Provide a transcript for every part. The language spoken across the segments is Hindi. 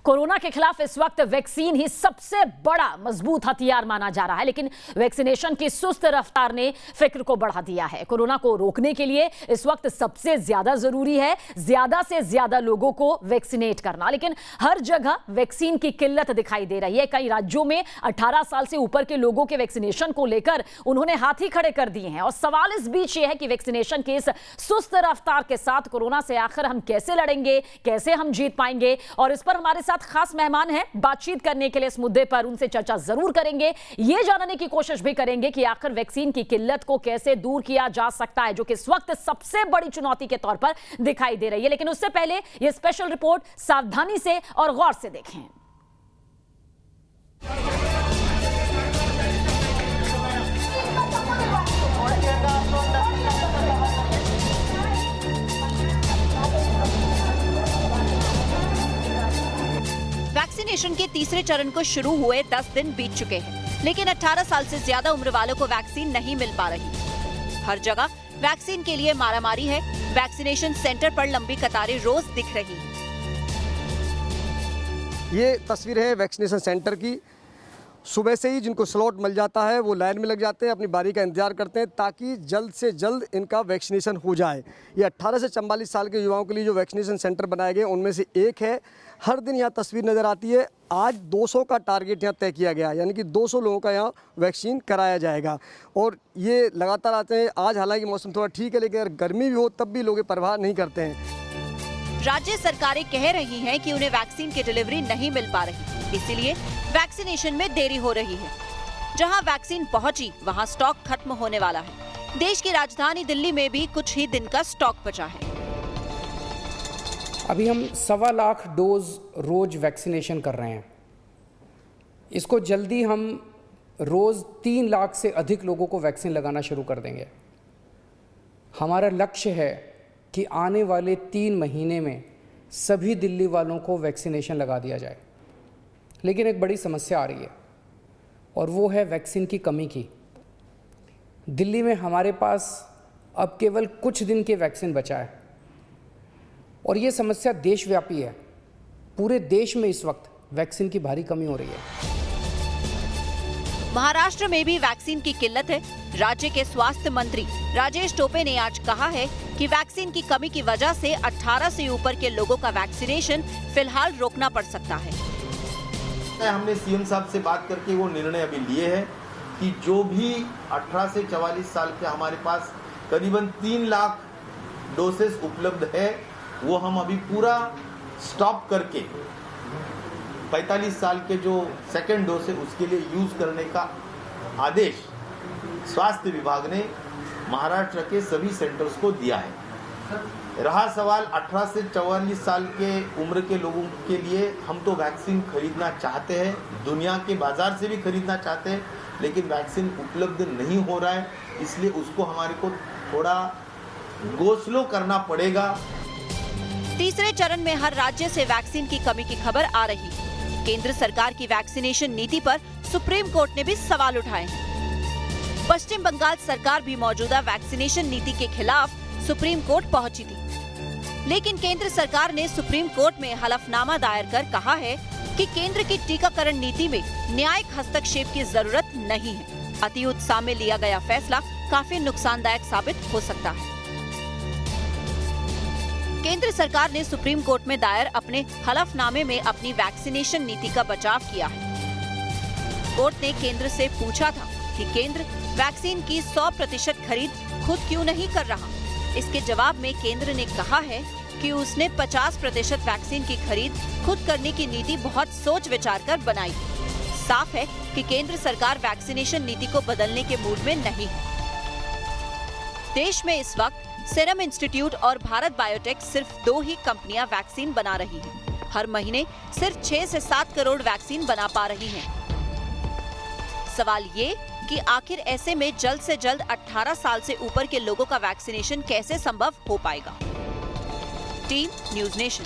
कोरोना के खिलाफ इस वक्त वैक्सीन ही सबसे बड़ा मजबूत हथियार माना जा रहा है, लेकिन वैक्सीनेशन की सुस्त रफ्तार ने फिक्र को बढ़ा दिया है। कोरोना को रोकने के लिए इस वक्त सबसे ज्यादा जरूरी है ज्यादा से ज्यादा लोगों को वैक्सीनेट करना, लेकिन हर जगह वैक्सीन की किल्लत दिखाई दे रही है। कई राज्यों में 18 साल से ऊपर के लोगों के वैक्सीनेशन को लेकर उन्होंने हाथ ही खड़े कर दिए हैं। और सवाल इस बीच ये है कि वैक्सीनेशन की इस सुस्त रफ्तार के साथ कोरोना से आखिर हम कैसे लड़ेंगे, कैसे हम जीत पाएंगे। और इस पर हमारे साथ खास मेहमान हैं बातचीत करने के लिए। इस मुद्दे पर उनसे चर्चा जरूर करेंगे, ये जानने की कोशिश भी करेंगे कि आखिर वैक्सीन की किल्लत को कैसे दूर किया जा सकता है, जो कि इस वक्त सबसे बड़ी चुनौती के तौर पर दिखाई दे रही है। लेकिन उससे पहले यह स्पेशल रिपोर्ट सावधानी से और गौर से देखें। वैक्सीनेशन के तीसरे चरण को शुरू हुए 10 दिन बीत चुके हैं, लेकिन 18 साल से ज्यादा उम्र वालों को वैक्सीन नहीं मिल पा रही। हर जगह वैक्सीन के लिए मारामारी है। वैक्सीनेशन सेंटर पर लंबी कतारें रोज दिख रही हैं। ये तस्वीर है वैक्सीनेशन सेंटर की। सुबह से ही जिनको स्लॉट मिल जाता है वो लाइन में लग जाते हैं, अपनी बारी का इंतजार करते हैं ताकि जल्द से जल्द इनका वैक्सीनेशन हो जाए। ये 18 से 44 साल के युवाओं के लिए जो वैक्सीनेशन सेंटर बनाए गए उनमें से एक है। हर दिन यहाँ तस्वीर नज़र आती है। आज 200 का टारगेट यहाँ तय किया गया, यानी कि 200 लोगों का यहाँ वैक्सीन कराया जाएगा। और ये लगातार आते हैं। आज हालांकि मौसम थोड़ा ठीक है, लेकिन अगर गर्मी भी हो तब भी लोग परवाह नहीं करते हैं। राज्य सरकारें कह रही हैं कि उन्हें वैक्सीन की डिलीवरी नहीं मिल पा रही, इसीलिए वैक्सीनेशन में देरी हो रही है। जहां वैक्सीन पहुंची वहां स्टॉक खत्म होने वाला है। देश की राजधानी दिल्ली में भी कुछ ही दिन का स्टॉक बचा है। अभी हम 1.25 लाख डोज रोज वैक्सीनेशन कर रहे हैं। इसको जल्दी हम रोज 3 लाख से अधिक लोगों को वैक्सीन लगाना शुरू कर देंगे। हमारा लक्ष्य है कि आने वाले 3 महीने में सभी दिल्ली वालों को वैक्सीनेशन लगा दिया जाए। लेकिन एक बड़ी समस्या आ रही है और वो है वैक्सीन की कमी की। दिल्ली में हमारे पास अब केवल कुछ दिन के वैक्सीन बचा है और ये समस्या देशव्यापी है। पूरे देश में इस वक्त वैक्सीन की भारी कमी हो रही है। महाराष्ट्र में भी वैक्सीन की किल्लत है। राज्य के स्वास्थ्य मंत्री राजेश टोपे ने आज कहा है कि वैक्सीन की कमी की वजह से 18 से ऊपर के लोगों का वैक्सीनेशन फिलहाल रोकना पड़ सकता है। हमने सीएम साहब से बात करके वो निर्णय अभी लिए है कि जो भी 18 से 44 साल के हमारे पास करीबन 3 लाख डोसेस उपलब्ध है, वो हम अभी पूरा स्टॉप करके 45 साल के जो सेकेंड डोज है उसके लिए यूज करने का आदेश स्वास्थ्य विभाग ने महाराष्ट्र के सभी सेंटर्स को दिया है। रहा सवाल 18 से 44 साल के उम्र के लोगों के लिए, हम तो वैक्सीन खरीदना चाहते हैं, दुनिया के बाजार से भी खरीदना चाहते हैं, लेकिन वैक्सीन उपलब्ध नहीं हो रहा है, इसलिए उसको हमारे को थोड़ा गो स्लो करना पड़ेगा। तीसरे चरण में हर राज्य से वैक्सीन की कमी की खबर आ रही है। केंद्र सरकार की वैक्सीनेशन नीति पर सुप्रीम कोर्ट ने भी सवाल उठाए हैं। पश्चिम बंगाल सरकार भी मौजूदा वैक्सीनेशन नीति के खिलाफ सुप्रीम कोर्ट पहुंची थी, लेकिन केंद्र सरकार ने सुप्रीम कोर्ट में हलफनामा दायर कर कहा है कि केंद्र की टीकाकरण नीति में न्यायिक हस्तक्षेप की जरूरत नहीं है। अति उत्साह में लिया गया फैसला काफी नुकसानदायक साबित हो सकता है। केंद्र सरकार ने सुप्रीम कोर्ट में दायर अपने हलफनामे में अपनी वैक्सीनेशन नीति का बचाव किया है। कोर्ट ने केंद्र से पूछा था कि केंद्र वैक्सीन की 100% खरीद खुद क्यों नहीं कर रहा। इसके जवाब में केंद्र ने कहा है कि उसने 50% वैक्सीन की खरीद खुद करने की नीति बहुत सोच विचार कर बनाई। साफ है कि केंद्र सरकार वैक्सीनेशन नीति को बदलने के मूड में नहीं है। देश में इस वक्त सीरम इंस्टीट्यूट और भारत बायोटेक सिर्फ 2 ही कंपनियां वैक्सीन बना रही हैं। हर महीने सिर्फ 6 से 7 करोड़ वैक्सीन बना पा रही हैं। सवाल ये कि आखिर ऐसे में जल्द से जल्द 18 साल से ऊपर के लोगों का वैक्सीनेशन कैसे संभव हो पाएगा। Team news nation.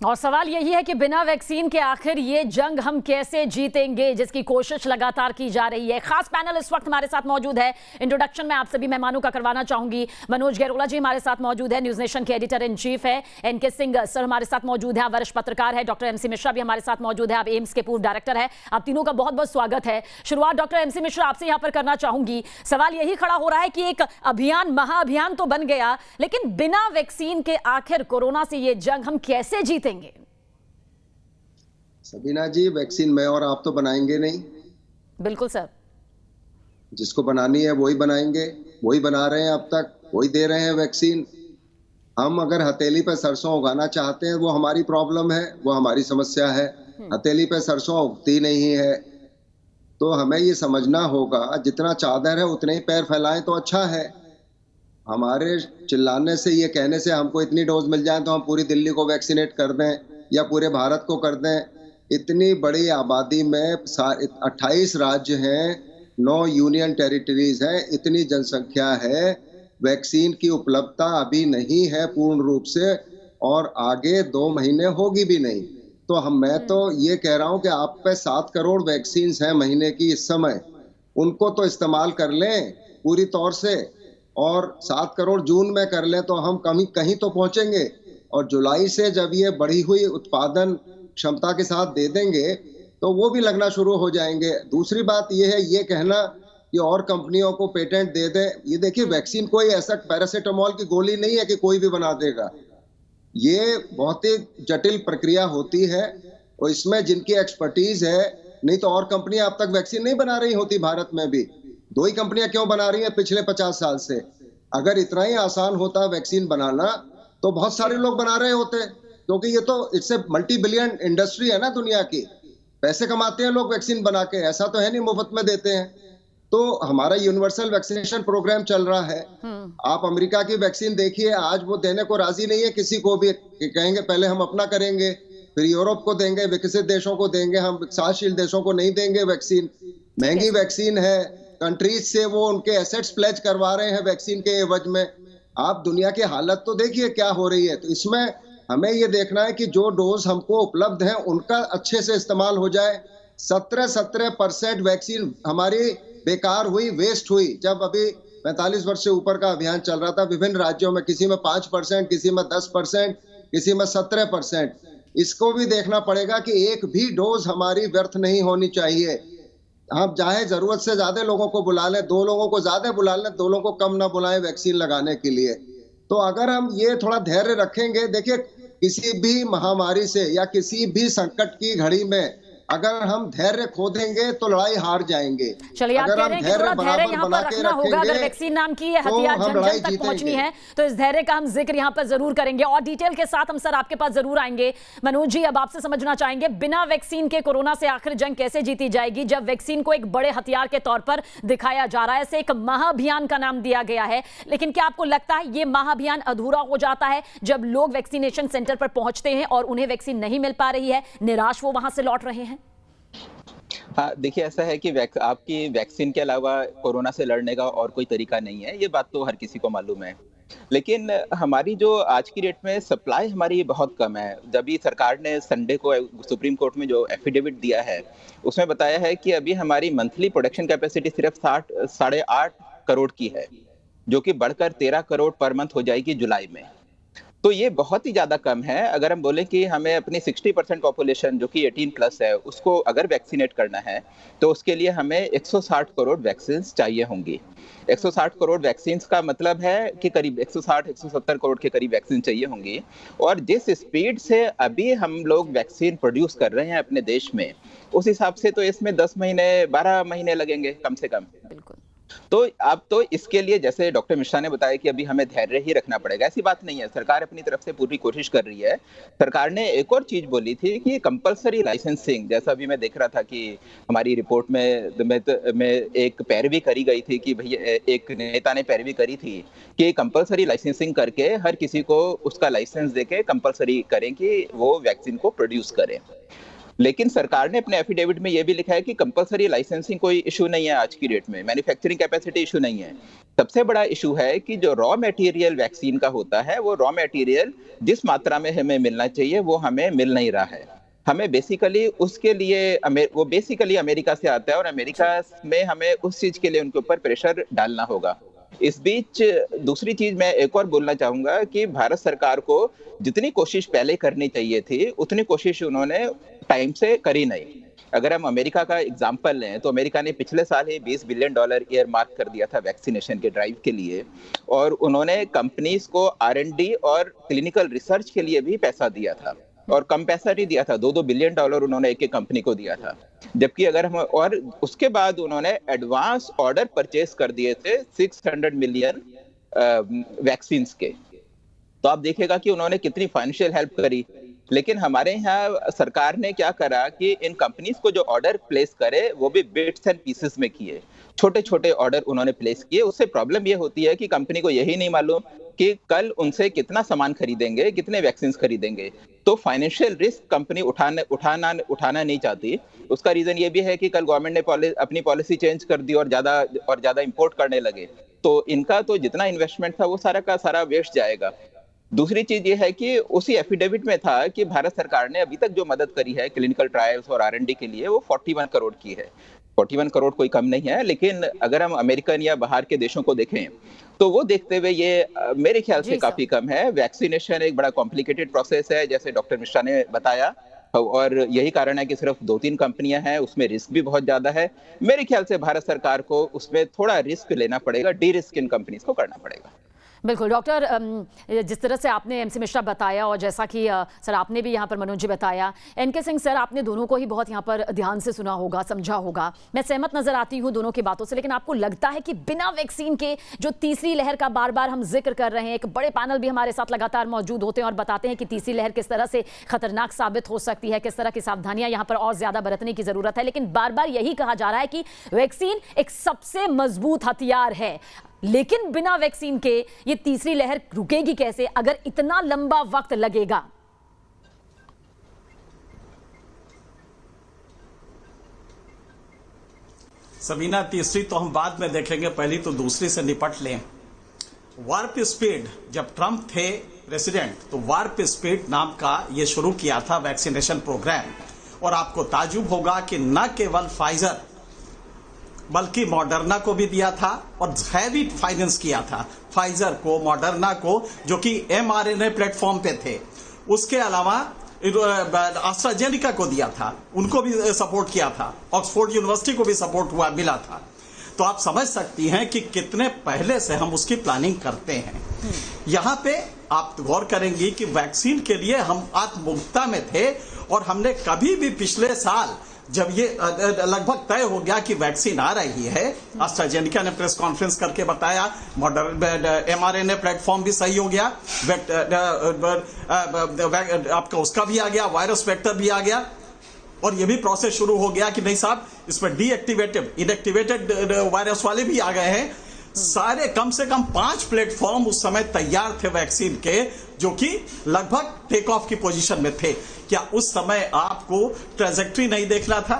और सवाल यही है कि बिना वैक्सीन के आखिर ये जंग हम कैसे जीतेंगे, जिसकी कोशिश लगातार की जा रही है। खास पैनल इस वक्त हमारे साथ मौजूद है। इंट्रोडक्शन में आप सभी मेहमानों का करवाना चाहूंगी। मनोज गैरोला जी हमारे साथ मौजूद है, न्यूज नेशन के एडिटर इन चीफ है। एनके सिंह सर हमारे साथ मौजूद है, वरिष्ठ पत्रकार है। डॉक्टर एमसी मिश्रा भी हमारे साथ मौजूद है, आप एम्स के पूर्व डायरेक्टर है। आप तीनों का बहुत बहुत स्वागत है। शुरुआत डॉक्टर एमसी मिश्रा आपसे यहाँ पर करना चाहूंगी। सवाल यही खड़ा हो रहा है कि एक अभियान, महाअभियान तो बन गया, लेकिन बिना वैक्सीन के आखिर कोरोना से ये जंग हम कैसे जीतेंगे? सबीना जी, वैक्सीन मैं और आप तो बनाएंगे नहीं। बिल्कुल सर। जिसको बनानी है वही बनाएंगे, वही बना रहे हैं अब तक, वही दे रहे हैं वैक्सीन। हम अगर हथेली पे सरसों उगाना चाहते हैं वो हमारी प्रॉब्लम है, वो हमारी समस्या है। हथेली पे सरसों उगती नहीं है, तो हमें ये समझना होगा जितना चादर है उतने ही पैर फैलाएं तो अच्छा है। हमारे चिल्लाने से, ये कहने से हमको इतनी डोज मिल जाए तो हम पूरी दिल्ली को वैक्सीनेट कर दें या पूरे भारत को कर दें। इतनी बड़ी आबादी में 28 राज्य हैं, 9 यूनियन टेरिटरीज हैं, इतनी जनसंख्या है, वैक्सीन की उपलब्धता अभी नहीं है पूर्ण रूप से, और आगे 2 महीने होगी भी नहीं। तो मैं तो ये कह रहा हूं कि आप पे 7 करोड़ वैक्सीन हैं महीने की इस समय, उनको तो इस्तेमाल कर लें पूरी तौर से, और 7 करोड़ जून में कर लें तो हम कहीं तो पहुंचेंगे। और जुलाई से जब ये बढ़ी हुई उत्पादन क्षमता के साथ दे देंगे तो वो भी लगना शुरू हो जाएंगे। दूसरी बात ये है, ये कहना कि और कंपनियों को पेटेंट दे दें, ये देखिए वैक्सीन कोई ऐसा पैरासिटामोल की गोली नहीं है कि कोई भी बना देगा। ये बहुत ही जटिल प्रक्रिया होती है, और इसमें जिनकी एक्सपर्टीज है, नहीं तो और कंपनियां अब तक वैक्सीन नहीं बना रही होती। भारत में भी 2 ही कंपनियां क्यों बना रही हैं पिछले 50 साल से? अगर इतना ही आसान होता वैक्सीन बनाना तो बहुत सारे लोग बना रहे होते, क्योंकि ये तो it's a multi billion industry है ना दुनिया की। पैसे कमाते हैं लोग वैक्सीन बना के, ऐसा तो है नहीं मुफ्त में देते हैं। तो हमारा यूनिवर्सल वैक्सीनेशन प्रोग्राम चल रहा है। आप अमेरिका की वैक्सीन देखिए, आज वो देने को राजी नहीं है किसी को भी, कहेंगे पहले हम अपना करेंगे, फिर यूरोप को देंगे, विकसित देशों को देंगे, हम विकासशील देशों को नहीं देंगे वैक्सीन। महंगी वैक्सीन है, कंट्रीज से वो उनके एसेट्स प्लेज करवा रहे हैं वैक्सीन के एवज में। आप दुनिया की हालत तो देखिए क्या हो रही है। तो इसमें हमें ये देखना है कि जो डोज हमको उपलब्ध है उनका अच्छे से इस्तेमाल हो जाए। 17% वैक्सीन हमारी बेकार हुई, वेस्ट हुई। जब अभी 45 वर्ष से ऊपर का अभियान चल रहा था विभिन्न राज्यों में, किसी में 5%, किसी में 10%, किसी में 17%। इसको भी देखना पड़ेगा कि एक भी डोज हमारी व्यर्थ नहीं होनी चाहिए। हम चाहे जरूरत से ज्यादा लोगों को बुला लें, 2 लोगों को ज्यादा बुला लें, 2 लोगों को कम ना बुलाएं वैक्सीन लगाने के लिए। तो अगर हम ये थोड़ा धैर्य रखेंगे, देखिए किसी भी महामारी से या किसी भी संकट की घड़ी में अगर हम धैर्य खो देंगे तो लड़ाई हार जाएंगे। चलिए, आप कह रहे हैं कि थोड़ा धैर्य यहाँ पर रखना होगा। अगर वैक्सीन नाम की हथियार जन तक पहुंचनी है तो इस धैर्य का हम जिक्र यहाँ पर जरूर करेंगे, और डिटेल के साथ हम सर आपके पास जरूर आएंगे। मनोज जी, अब आपसे समझना चाहेंगे, बिना वैक्सीन के कोरोना से आखिर जंग कैसे जीती जाएगी, जब वैक्सीन को एक बड़े हथियार के तौर पर दिखाया जा रहा है। इसे एक महाअभियान का नाम दिया गया है, लेकिन क्या आपको लगता है ये महाअभियान अधूरा हो जाता है जब लोग वैक्सीनेशन सेंटर पर पहुंचते हैं और उन्हें वैक्सीन नहीं मिल पा रही है, निराश वो वहां से लौट रहे हैं? हाँ, देखिए ऐसा है कि आपकी वैक्सीन के अलावा कोरोना से लड़ने का और कोई तरीका नहीं है, ये बात तो हर किसी को मालूम है। लेकिन हमारी जो आज की डेट में सप्लाई हमारी बहुत कम है। जब भी सरकार ने संडे को सुप्रीम कोर्ट में जो एफिडेविट दिया है उसमें बताया है कि अभी हमारी मंथली प्रोडक्शन कैपेसिटी सिर्फ 8.5 करोड़ की है, जो कि बढ़कर 13 करोड़ पर मंथ हो जाएगी जुलाई में। तो ये बहुत ही ज़्यादा कम है। अगर हम बोलें कि हमें अपनी 60% पॉपुलेशन जो कि 18+ है उसको अगर वैक्सीनेट करना है तो उसके लिए हमें 160 करोड़ वैक्सीन चाहिए होंगी। 160 करोड़ वैक्सीन का मतलब है कि करीब 160-170 करोड़ के करीब वैक्सीन चाहिए होंगी। और जिस स्पीड से अभी हम लोग वैक्सीन प्रोड्यूस कर रहे हैं अपने देश में, उस हिसाब से तो इसमें 10 महीने 12 महीने लगेंगे कम से कम। बिल्कुल। तो अब तो इसके लिए जैसे डॉक्टर मिश्रा ने बताया कि अभी हमें धैर्य ही रखना पड़ेगा, ऐसी बात नहीं है। सरकार अपनी तरफ से पूरी कोशिश कर रही है। सरकार ने एक और चीज बोली थी कि कंपलसरी लाइसेंसिंग, जैसा अभी मैं देख रहा था कि हमारी रिपोर्ट में एक पैरवी करी गई थी कि भैया एक नेता ने पैरवी करी थी कि कंपलसरी लाइसेंसिंग करके हर किसी को उसका लाइसेंस देके कंपलसरी करें कि वो वैक्सीन को प्रोड्यूस करें। लेकिन सरकार ने अपने एफिडेविट में यह भी लिखा है कि कंपलसरी लाइसेंसिंग कोई इशू नहीं है आज की डेट में, मैन्युफैक्चरिंग कैपेसिटी इशू नहीं है। सबसे बड़ा इशू है कि जो रॉ मटेरियल वैक्सीन का होता है, वो रॉ मटेरियल जिस मात्रा में हमें मिलना चाहिए वो हमें मिल नहीं रहा है। हमें बेसिकली उसके लिए वो बेसिकली अमेरिका से आता है और अमेरिका में हमें उस चीज के लिए उनके ऊपर प्रेशर डालना होगा। इस बीच दूसरी चीज मैं एक और बोलना चाहूंगा कि भारत सरकार को जितनी कोशिश पहले करनी चाहिए थी उतनी कोशिश उन्होंने टाइम से करी नहीं। अगर हम अमेरिका का एग्जांपल लें तो अमेरिका ने पिछले साल ही $20 बिलियन ईयर मार्क कर दिया था वैक्सीनेशन के ड्राइव के लिए, और उन्होंने कंपनीज को R&D और क्लिनिकल रिसर्च के लिए भी पैसा दिया था, और कम पैसा नहीं दिया था, $2 बिलियन उन्होंने एक एक कंपनी को दिया था। जबकि अगर हम और उसके बाद उन्होंने एडवांस ऑर्डर परचेस कर दिए थे 600 मिलियन वैक्सीन के। तो आप देखिएगा कि उन्होंने कितनी फाइनेंशियल हेल्प करी। लेकिन हमारे यहाँ सरकार ने क्या करा कि इन कंपनीज को जो ऑर्डर प्लेस करे वो भी बिट्स एंड पीसेस में किए, छोटे छोटे ऑर्डर उन्होंने प्लेस किए। उससे प्रॉब्लम ये होती है कि कंपनी को यही नहीं मालूम कि कल उनसे कितना सामान खरीदेंगे, कितने वैक्सीन खरीदेंगे। तो फाइनेंशियल रिस्क कंपनी उठाना नहीं चाहती। उसका रीजन ये भी है कि कल गवर्नमेंट ने अपनी पॉलिसी चेंज कर दी और ज्यादा इंपोर्ट करने लगे, तो इनका तो जितना इन्वेस्टमेंट था वो सारा का सारा वेस्ट जाएगा। दूसरी चीज ये है कि उसी एफिडेविट में था कि भारत सरकार ने अभी तक जो मदद करी है क्लिनिकल ट्रायल्स और R&D के लिए वो 41 करोड़ की है। 41 करोड़ कोई कम नहीं है, लेकिन अगर हम अमेरिकन या बाहर के देशों को देखें तो वो देखते हुए ये मेरे ख्याल से काफी कम है। वैक्सीनेशन एक बड़ा कॉम्प्लिकेटेड प्रोसेस है, जैसे डॉक्टर मिश्रा ने बताया, और यही कारण है कि सिर्फ 2-3 कंपनियां हैं, उसमें रिस्क भी बहुत ज्यादा है। मेरे ख्याल से भारत सरकार को उसमें थोड़ा रिस्क लेना पड़ेगा, डी रिस्क इन कंपनीज को करना पड़ेगा। बिल्कुल डॉक्टर, जिस तरह से आपने MC मिश्रा बताया और जैसा कि सर आपने भी यहाँ पर मनोज जी बताया, NK सिंह सर आपने दोनों को ही बहुत यहाँ पर ध्यान से सुना होगा, समझा होगा। मैं सहमत नजर आती हूँ दोनों की बातों से, लेकिन आपको लगता है कि बिना वैक्सीन के जो तीसरी लहर का बार बार हम जिक्र कर रहे हैं, एक बड़े पैनल भी हमारे साथ लगातार मौजूद होते हैं और बताते हैं कि तीसरी लहर किस तरह से खतरनाक साबित हो सकती है, किस तरह की सावधानियां यहाँ पर और ज्यादा बरतने की जरूरत है, लेकिन बार बार यही कहा जा रहा है कि वैक्सीन एक सबसे मजबूत हथियार है, लेकिन बिना वैक्सीन के ये तीसरी लहर रुकेगी कैसे अगर इतना लंबा वक्त लगेगा? सबीना, तीसरी तो हम बाद में देखेंगे, पहली तो दूसरी से निपट लें। वार्प स्पीड, जब ट्रंप थे प्रेसिडेंट तो वार्प स्पीड नाम का ये शुरू किया था वैक्सीनेशन प्रोग्राम, और आपको ताजुब होगा कि न केवल फाइजर बल्कि मॉडर्ना को भी दिया था और हैवी फाइनेंस किया था फाइजर को, मॉडर्ना को, जो कि mRNA प्लेटफॉर्म पे थे। उसके अलावा एस्ट्राजेनिका को दिया था, उनको भी सपोर्ट किया था, ऑक्सफोर्ड यूनिवर्सिटी को भी सपोर्ट मिला था। तो आप समझ सकती हैं कि कितने पहले से हम उसकी प्लानिंग करते हैं। यहाँ पे आप गौर करेंगी कि वैक्सीन के लिए हम आत्ममुक्ता में थे, और हमने कभी भी पिछले साल जब ये लगभग तय हो गया कि वैक्सीन आ रही है, एस्ट्राजेनिका ने प्रेस कॉन्फ्रेंस करके बताया, mRNA प्लेटफॉर्म भी सही हो गया, आपका उसका भी आ गया, वायरस वेक्टर भी आ गया, और ये भी प्रोसेस शुरू हो गया कि नहीं साहब इसमें इनएक्टिवेटेड वायरस वाले भी आ गए हैं। सारे कम से कम 5 प्लेटफॉर्म उस समय तैयार थे वैक्सीन के, जो कि लगभग टेक ऑफ की पोजीशन में थे। क्या उस समय आपको ट्रेजेक्ट्री नहीं देखना था?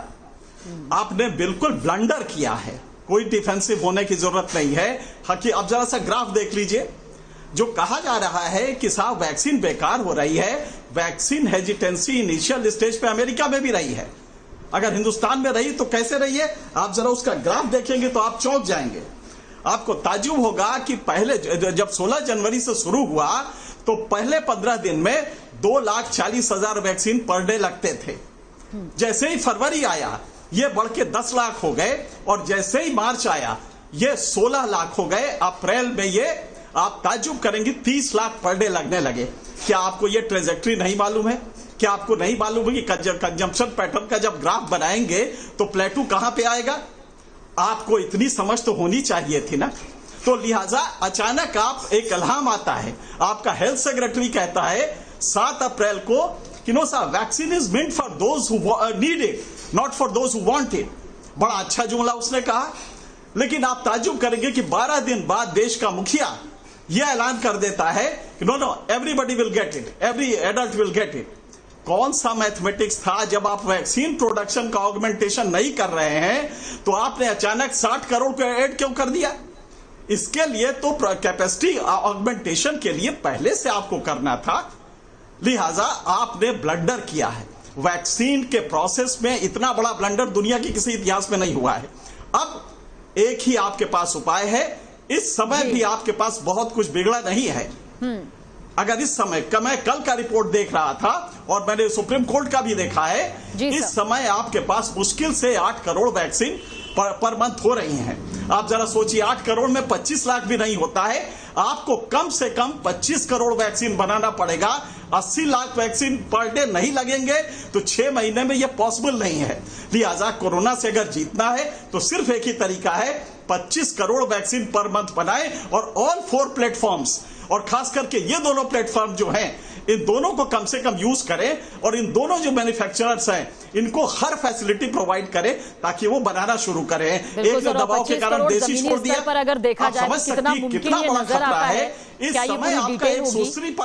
आपने बिल्कुल ब्लंडर किया है, कोई डिफेंसिव होने की जरूरत नहीं है। हकी अब जरा सा ग्राफ देख लीजिए, जो कहा जा रहा है कि साहब वैक्सीन बेकार हो रही है, वैक्सीन हेजिटेंसी इनिशियल स्टेज पे अमेरिका में भी रही है, अगर हिंदुस्तान में रही तो कैसे रही है? आप जरा उसका ग्राफ देखेंगे तो आप चौंक जाएंगे। आपको ताजुब होगा कि पहले जब 16 जनवरी से शुरू हुआ तो पहले 15 दिन में 2,40,000 वैक्सीन पर डे लगते थे। जैसे ही फरवरी आया ये बढ़ के 10 लाख हो गए, और जैसे ही मार्च आया ये 16 लाख हो गए। अप्रैल में ये आप ताजुब करेंगे 30 लाख पर डे लगने लगे। क्या आपको ये ट्रेजेक्ट्री नहीं मालूम है? क्या आपको नहीं मालूम है कि कंजम्पशन पैटर्न का जब ग्राफ बनाएंगे तो प्लेटू कहां पे आएगा? आपको इतनी समझ तो होनी चाहिए थी ना। तो लिहाजा अचानक आप एक इल्हाम आता है, आपका हेल्थ सेक्रेटरी कहता है 7 अप्रैल को कि नो साहब vaccine is meant for those who need it, not for those who want it. बड़ा अच्छा जुमला उसने कहा, लेकिन आप ताजुब करेंगे कि 12 दिन बाद देश का मुखिया यह ऐलान कर देता है कि no everybody will get it, every adult will get it. कौन सा मैथमेटिक्स था जब आप वैक्सीन प्रोडक्शन का ऑगमेंटेशन नहीं कर रहे हैं तो आपने अचानक 60 करोड़ को ऐड क्यों कर दिया? इसके लिए तो कैपेसिटी ऑगमेंटेशन के लिए पहले से आपको करना था, लिहाजा आपने ब्लंडर किया है। वैक्सीन के प्रोसेस में इतना बड़ा ब्लंडर दुनिया के किसी इतिहास में नहीं हुआ है। अब एक ही आपके पास उपाय है, इस समय भी आपके पास बहुत कुछ बिगड़ा नहीं है। अगर इस समय मैं कल का रिपोर्ट देख रहा था और मैंने सुप्रीम कोर्ट का भी देखा है, इस समय आपके पास मुश्किल से 8 करोड़ वैक्सीन पर मंथ हो रही हैं। आप जरा सोचिए, 8 करोड़ में 25 लाख भी नहीं होता है, आपको कम से कम 25 करोड़ वैक्सीन बनाना पड़ेगा। 80 लाख वैक्सीन पर डे नहीं लगेंगे तो 6 महीने में यह पॉसिबल नहीं है। लिहाजा कोरोना से अगर जीतना है तो सिर्फ एक ही तरीका है, 25 करोड़ वैक्सीन पर मंथ बनाएं और ऑल 4 प्लेटफॉर्म्स, और खास करके ये दोनों प्लेटफॉर्म जो हैं, इन दोनों को कम से कम यूज करें और इन दोनों जो मैन्युफैक्चरर्स हैं इनको हर फैसिलिटी प्रोवाइड करें ताकि वो बनाना शुरू करें। एक ने दबाव के कारण देसी छोड़ दिया, पर अगर देखा जाए तो कितना मुमकिन ये नजर आता है। इस क्या ये समय पूरी आपका डिटेल एक होगी? दूसरी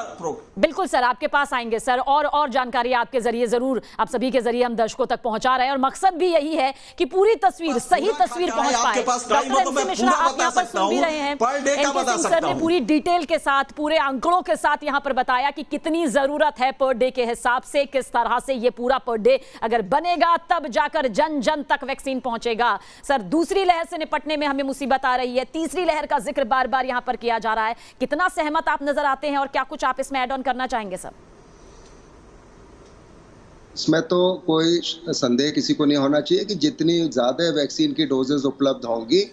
बिल्कुल सर, आपके पास आएंगे सर, और जानकारी आपके जरिए जरूर, आप सभी के जरिए हम दर्शकों तक पहुंचा रहे हैं और मकसद भी यही है कि पूरी तस्वीर, सही तस्वीर पहुंच पाए। डॉक्टर एनसी मिश्रा, आप यहाँ पर सुन भी रहे हैं, एनके सिंह सर ने पूरी डिटेल के साथ, पूरे आंकड़ों के साथ यहाँ पर बताया कि कितनी जरूरत है पर डे के हिसाब से, किस तरह से ये पूरा पर डे अगर बनेगा तब जाकर जन जन तक वैक्सीन पहुंचेगा। सर, दूसरी लहर से निपटने में हमें मुसीबत आ रही है, तीसरी लहर का जिक्र बार बार यहाँ पर किया जा रहा है, कितना सहमत आप नजर आते हैं और क्या कुछ आप इसमें ऐड ऑन करना चाहेंगे सर? इसमें तो कोई संदेह किसी को नहीं होना चाहिए कि जितनी ज्यादा वैक्सीन की डोजेज उपलब्ध होंगी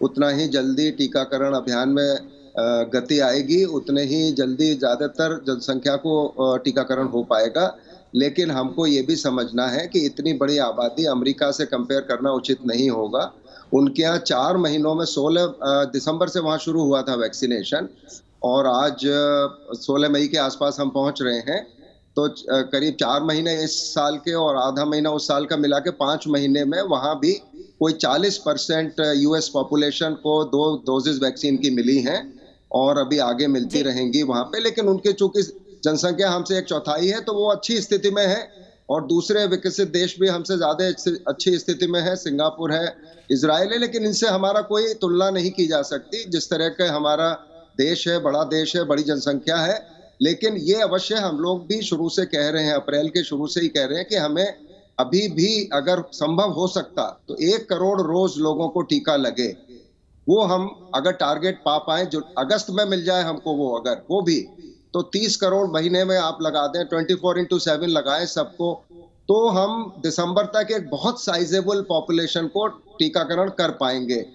उतना ही जल्दी टीकाकरण अभियान में गति आएगी, उतने ही जल्दी ज्यादातर जनसंख्या को टीकाकरण हो पाएगा। लेकिन हमको ये भी समझना है कि इतनी बड़ी आबादी अमेरिका से कंपेयर करना उचित नहीं होगा। उनके यहाँ 4 महीनों में 16 दिसंबर से वहाँ शुरू हुआ था वैक्सीनेशन और आज 16 मई के आसपास हम पहुँच रहे हैं, तो करीब 4 महीने इस साल के और आधा महीना उस साल का मिला के 5 महीने में वहाँ भी कोई 40% यूएस पॉपुलेशन को 2 डोजेज वैक्सीन की मिली हैं और अभी आगे मिलती रहेंगी वहाँ पे। लेकिन उनके चूंकि जनसंख्या हमसे 1/4 है तो वो अच्छी स्थिति में है और दूसरे विकसित देश भी हमसे ज्यादा अच्छी स्थिति में है, सिंगापुर है, इजराइल है, लेकिन इनसे हमारा कोई तुलना नहीं की जा सकती। जिस तरह का हमारा देश है, बड़ा देश है, बड़ी जनसंख्या है, लेकिन ये अवश्य हम लोग भी शुरू से कह रहे हैं, अप्रैल के शुरू से ही कह रहे हैं कि हमें अभी भी अगर संभव हो सकता तो 1 करोड़ रोज लोगों को टीका लगे, वो हम अगर टारगेट पा पाए, जो अगस्त में मिल जाए हमको, वो अगर वो भी तो 30 करोड़ महीने में आप लगा दें, 24/7 लगाएं सबको, तो हम दिसंबर तक एक बहुत साइजेबल पॉपुलेशन को टीकाकरण कर पाएंगे।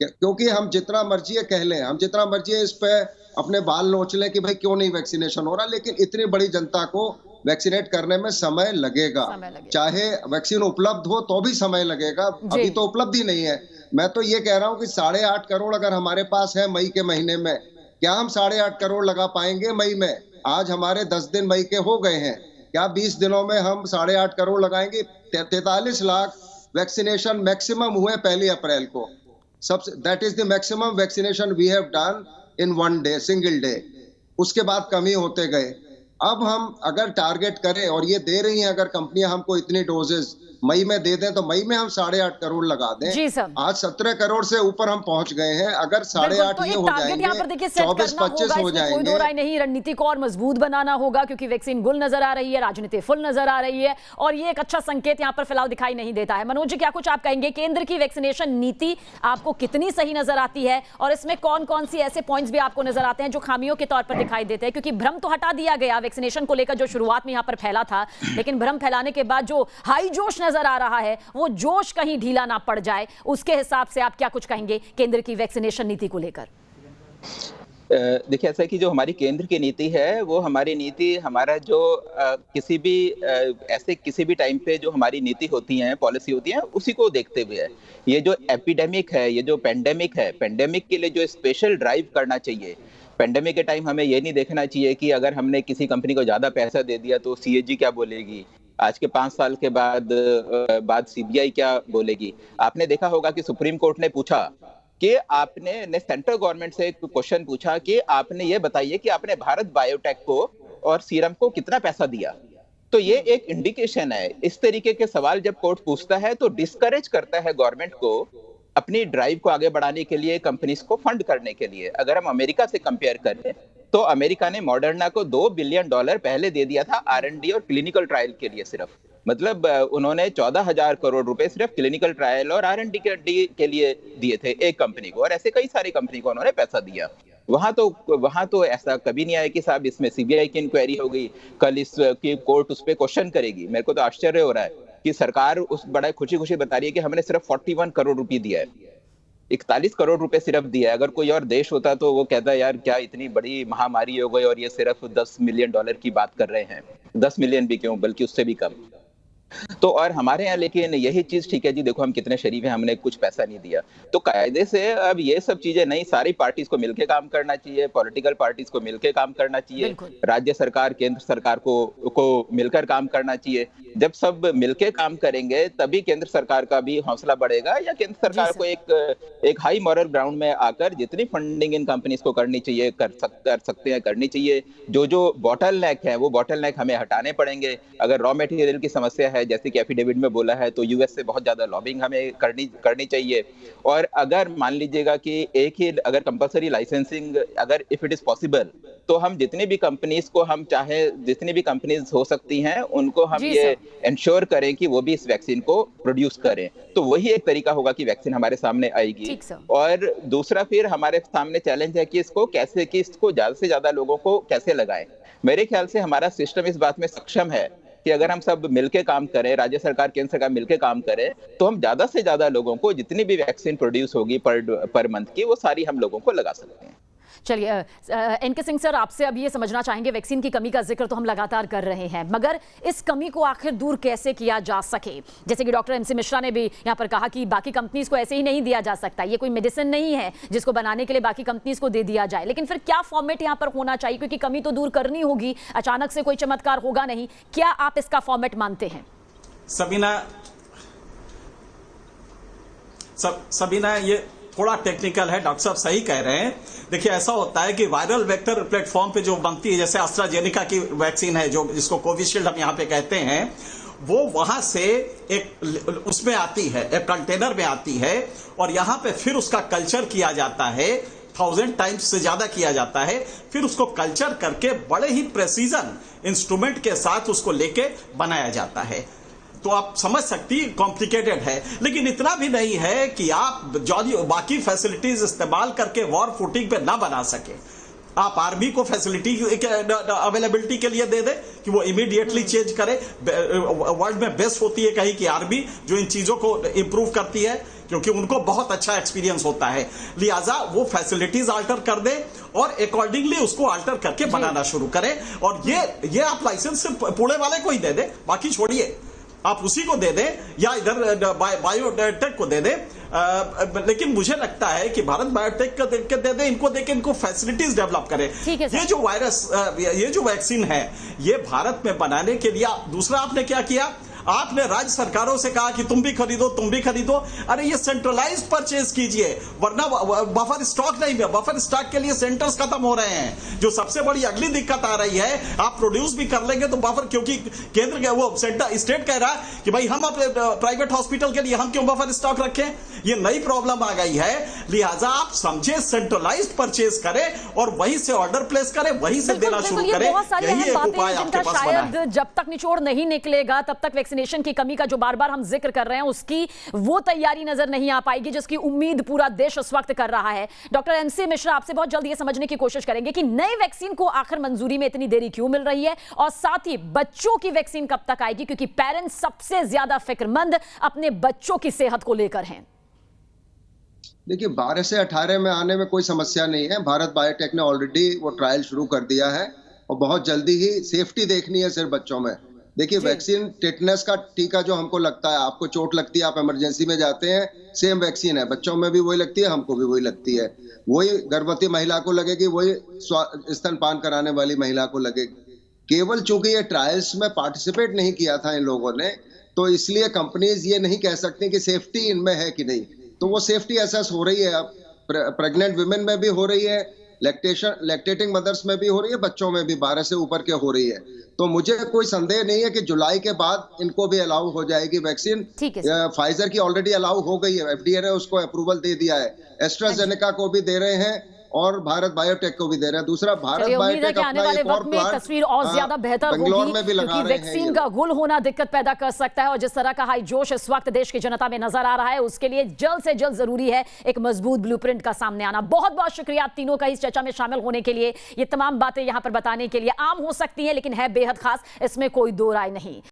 क्योंकि हम जितना मर्जी कह लें, हम जितना मर्जी इस पे अपने बाल नोच लें कि भाई क्यों नहीं वैक्सीनेशन हो रहा, लेकिन इतनी बड़ी जनता को वैक्सीनेट करने में समय लगेगा। चाहे वैक्सीन उपलब्ध हो तो भी समय लगेगा, अभी तो उपलब्ध ही नहीं है। मैं तो ये कह रहा हूँ कि 8.5 करोड़ अगर हमारे पास है मई के महीने में, क्या हम 8.5 करोड़ लगा पाएंगे मई में? आज हमारे 10 दिन मई के हो गए हैं, क्या 20 दिनों में हम 8.5 करोड़ लगाएंगे? 43 लाख वैक्सीनेशन मैक्सिमम हुए 1 अप्रैल को। सबसे that is the maximum vaccination we have done in 1 day, single day. उसके बाद कमी होते गए। अब हम अगर टारगेट करें, और ये दे रही हैं अगर कंपनियां हमको इतनी डोजेज मई में दे दें, तो मई में हम 8.5 करोड़ लगा दें। जी सर, आज 17 करोड़ से ऊपर हम पहुंच गए हैं। अगर 8.5 ये हो जाएंगे, 24-25 हो जाएंगे, कोई दो राय नहीं। रणनीति को और मजबूत बनाना होगा क्योंकि वैक्सीन गुल नजर आ रही है, राजनीति फुल नजर आ रही है और ये एक अच्छा संकेत यहाँ पर फिलहाल दिखाई नहीं देता है। मनोज जी, क्या कुछ आप कहेंगे? केंद्र की वैक्सीनेशन नीति आपको कितनी सही नजर आती है और इसमें कौन कौन सी ऐसे पॉइंट्स भी आपको नजर आते हैं जो खामियों के तौर पर दिखाई देते हैं? क्योंकि भ्रम तो हटा दिया गया वैक्सीनेशन को लेकर जो शुरुआत में यहाँ पर फैला था, लेकिन भ्रम फैलाने के बाद जो हाई जोश नजर आ रहा है, वो जोश कहीं ढीला ना पड़ जाए, उसके हिसाब से आप क्या कुछ कहेंगे केंद्र की वैक्सीनेशन नीति को लेकर? देखिए, ऐसा है कि जो हमारी केंद्र की नीति है, वो हमारी नीति हमारा जो किसी भी ऐसे किसी भी टाइम पे जो हमारी नीति होती है, पॉलिसी होती है, उसी को देखते हुए है। ये जो एपिडेमिक है, ये जो पेंडेमिक है, पेंडेमिक के लिए जो स्पेशल ड्राइव करना चाहिए, पेंडेमिक के टाइम हमें ये नहीं देखना चाहिए कि अगर हमने किसी कंपनी को ज्यादा पैसा दे दिया तो सीएजी क्या बोलेगी, आज के 5 साल के बाद सीबीआई क्या बोलेगी। आपने देखा होगा कि सुप्रीम कोर्ट ने पूछा कि आपने सेंट्रल गवर्नमेंट से एक क्वेश्चन पूछा कि आपने ये बताइए कि आपने भारत बायोटेक को और सीरम को कितना पैसा दिया। तो ये एक इंडिकेशन है। इस तरीके के सवाल जब कोर्ट पूछता है तो डिस्करेज करता है गवर्नमेंट को अपनी ड्राइव को आगे बढ़ाने के लिए, कंपनीज को फंड करने के लिए। अगर हम अमेरिका से कंपेयर करें तो अमेरिका ने मॉडर्ना को $2 बिलियन पहले दे दिया था R&D और क्लिनिकल ट्रायल के लिए सिर्फ। मतलब उन्होंने 14,000 करोड़ रुपए सिर्फ क्लिनिकल ट्रायल और R&D के लिए दिए थे एक कंपनी को, और ऐसे कई सारी कंपनी को उन्होंने पैसा दिया। वहां तो ऐसा कभी नहीं आया कि साहब इसमें सीबीआई की इंक्वायरी हो गई, कल इसकी कोर्ट उस पर क्वेश्चन करेगी। मेरे को तो आश्चर्य हो रहा है कि सरकार उस बड़ा खुशी खुशी बता रही है कि हमने सिर्फ 41 करोड़ रुपए दिया है, 41 करोड़ रुपए सिर्फ दिया है। अगर कोई और देश होता तो वो कहता है यार क्या इतनी बड़ी महामारी हो गई और ये सिर्फ $10 मिलियन की बात कर रहे हैं, 10 मिलियन भी क्यों, बल्कि उससे भी कम। तो और हमारे यहाँ लेकिन यही चीज ठीक है जी, देखो हम कितने शरीफ हैं, हमने कुछ पैसा नहीं दिया। तो कायदे से अब ये सब चीजें नहीं, सारी पार्टीज को मिलकर काम करना चाहिए, पॉलिटिकल पार्टीज को मिलकर काम करना चाहिए, राज्य सरकार केंद्र सरकार को मिलकर काम करना चाहिए। जब सब मिलकर काम करेंगे तभी केंद्र सरकार का भी हौसला बढ़ेगा, या केंद्र सरकार को एक हाई मॉरल ग्राउंड में आकर जितनी फंडिंग इन कंपनीज को करनी चाहिए कर सकते हैं करनी चाहिए। जो बॉटल नेक है वो बॉटल नेक हमें हटाने पड़ेंगे। अगर रॉ मटेरियल की समस्या है जैसे कि एफिडेविट में बोला है तो यूएस से बहुत ज्यादा लॉबिंग हमें करनी चाहिए। और अगर मान लीजिएगा कि एक ही अगर कंपलसरी लाइसेंसिंग अगर इफ इट इज पॉसिबल तो हम जितनी भी कंपनीज को हम चाहे जितनी भी कंपनीज हो सकती हैं उनको हम ये इंश्योर करें कि वो भी इस वैक्सीन को प्रोड्यूस करें, तो वही एक तरीका होगा कि वैक्सीन हमारे सामने आएगी। और दूसरा फिर हमारे सामने चैलेंज है कि इसको ज्यादा से ज्यादा लोगों को कैसे लगाएं। मेरे ख्याल से हमारा सिस्टम इस बात में सक्षम है कि अगर हम सब मिलके काम करें, राज्य सरकार केंद्र सरकार मिलके काम करें, तो हम ज्यादा से ज्यादा लोगों को जितनी भी वैक्सीन प्रोड्यूस होगी पर मंथ की वो सारी हम लोगों को लगा सकते हैं। चलिए एनके सिंह सर, आपसे अब ये समझना चाहेंगे, वैक्सीन की कमी का जिक्र तो हम लगातार कर रहे हैं, मगर इस कमी को आखिर दूर कैसे किया जा सके। जैसे कि डॉक्टर MC मिश्रा ने भी यहाँ पर कहा कि बाकी कंपनीज को ऐसे ही नहीं दिया जा सकता, ये कोई मेडिसिन नहीं है जिसको बनाने के लिए बाकी कंपनीज को दे दिया जाए। लेकिन फिर क्या फॉर्मेट यहाँ पर होना चाहिए, क्योंकि कमी तो दूर करनी होगी, अचानक से कोई चमत्कार होगा नहीं। क्या आप इसका फॉर्मेट मानते हैं? सबीना ये थोड़ा टेक्निकल है, डॉक्टर साहब सही कह रहे हैं। देखिए ऐसा होता है कि वायरल वेक्टर प्लेटफॉर्म पे जो बनती है, जैसे एस्ट्राजेनेका की वैक्सीन है जो जिसको कोविशील्ड हम यहाँ पे कहते हैं, वो वहां से एक उसमें आती है, एक कंटेनर में आती है और यहाँ पे फिर उसका कल्चर किया जाता है, 1000 टाइम्स से ज्यादा किया जाता है। फिर उसको कल्चर करके बड़े ही प्रेसिजन इंस्ट्रूमेंट के साथ उसको लेके बनाया जाता है। तो आप समझ सकती कॉम्प्लिकेटेड है, लेकिन इतना भी नहीं है कि आप जो बाकी फैसिलिटीज इस्तेमाल करके वॉर फुटिंग पे ना बना सके। आप आर्मी को फैसिलिटी अवेलेबिलिटी के लिए दे दे कि वो इमीडिएटली चेंज करे। वर्ल्ड में बेस्ट होती है कहीं की आर्मी जो इन चीजों को इंप्रूव करती है, क्योंकि उनको बहुत अच्छा एक्सपीरियंस होता है। लिहाजा वो फैसिलिटीज अल्टर कर दे और अकॉर्डिंगली उसको अल्टर करके बनाना शुरू करें। और ये आप लाइसेंस पुणे वाले को ही दे दे, बाकी छोड़िए, आप उसी को दे दें या इधर बायोटेक को दे दें। लेकिन मुझे लगता है कि भारत बायोटेक को देख के दे दें, इनको देख के इनको फैसिलिटीज डेवलप करें। ये जो वायरस, ये जो वैक्सीन है, ये भारत में बनाने के लिए दूसरा आपने क्या किया, आपने राज्य सरकारों से कहा कि तुम भी खरीदो। अरे ये सेंट्रलाइज्ड परचेज कीजिए, वरना बफर स्टॉक नहीं है। बफर स्टॉक के लिए सेंटर्स खत्म हो रहे हैं। जो सबसे बड़ी अगली दिक्कत आ रही है, आप प्रोड्यूस भी कर लेंगे तो बफर, क्योंकि केंद्र का वो सेंटर स्टेट कह रहा है कि भाई हम अपने प्राइवेट हॉस्पिटल के लिए हम क्यों बफर स्टॉक रखें, ये नई प्रॉब्लम आ गई है। लिहाजा आप समझे सेंट्रलाइज्ड परचेज करें और वहीं से ऑर्डर प्लेस करें, वहीं से देना शुरू करें। यही एक उपाय आपके पास बना है। जब तक निचोड़ नहीं निकलेगा तब तक वैक्सीनेशन की कमी का जो बार बार हम जिक्र कर रहे हैं उसकी वो तैयारी नजर नहीं आ पाएगी जिसकी उम्मीद पूरा देश उस वक्त कर रहा है। डॉक्टर MC मिश्रा, आपसे बहुत जल्द ये समझने की कोशिश करेंगे कि नए वैक्सीन को आखिर मंजूरी में इतनी देरी क्यों मिल रही है, और साथ ही बच्चों की वैक्सीन कब तक आएगी, क्योंकि पेरेंट्स सबसे ज्यादा फिक्रमंद अपने बच्चों की सेहत को लेकर हैं। देखिए 12 से 18 में आने में कोई समस्या नहीं है। भारत बायोटेक ने ऑलरेडी वो ट्रायल शुरू कर दिया है और बहुत जल्दी ही सेफ्टी देखनी है सिर्फ बच्चों में। देखिए वैक्सीन टिटनेस का टीका जो हमको लगता है, आपको चोट लगती है, आप इमरजेंसी में जाते हैं, सेम वैक्सीन है, बच्चों में भी वही लगती है, हमको भी वही लगती है। वही गर्भवती महिला को लगेगी, वही स्तनपान कराने वाली महिला को लगेगी। केवल चूंकि ये ट्रायल्स में पार्टिसिपेट नहीं किया था इन लोगों ने, तो इसलिए कंपनीज ये नहीं कह सकती कि सेफ्टी इनमें है कि नहीं। तो वो सेफ्टी असेस हो रही है, अब प्रेग्नेंट विमेन में भी हो रही है, लैक्टेटिंग मदर्स में भी हो रही है, बच्चों में भी 12 से ऊपर के हो रही है। तो मुझे कोई संदेह नहीं है कि जुलाई के बाद इनको भी अलाउ हो जाएगी वैक्सीन। फाइजर की ऑलरेडी अलाउ हो गई है, एफडीए ने उसको अप्रूवल दे दिया है, एस्ट्राजेनेका को भी दे रहे हैं और भारत बायोटेक को भी दे रहे हैं। दूसरा भारत बायोटेक आने वाले वक्त में तस्वीर और ज्यादा बेहतर होगी, क्योंकि वैक्सीन का गुल होना दिक्कत पैदा कर सकता है और जिस तरह का हाई जोश इस वक्त देश की जनता में नजर आ रहा है, उसके लिए जल्द से जल्द जरूरी है एक मजबूत ब्लूप्रिंट का सामने आना। बहुत बहुत शुक्रिया आप तीनों का इस चर्चा में शामिल होने के लिए। ये तमाम बातें यहां पर बताने के लिए आम हो सकती हैं, लेकिन है बेहद खास, इसमें कोई दो राय नहीं।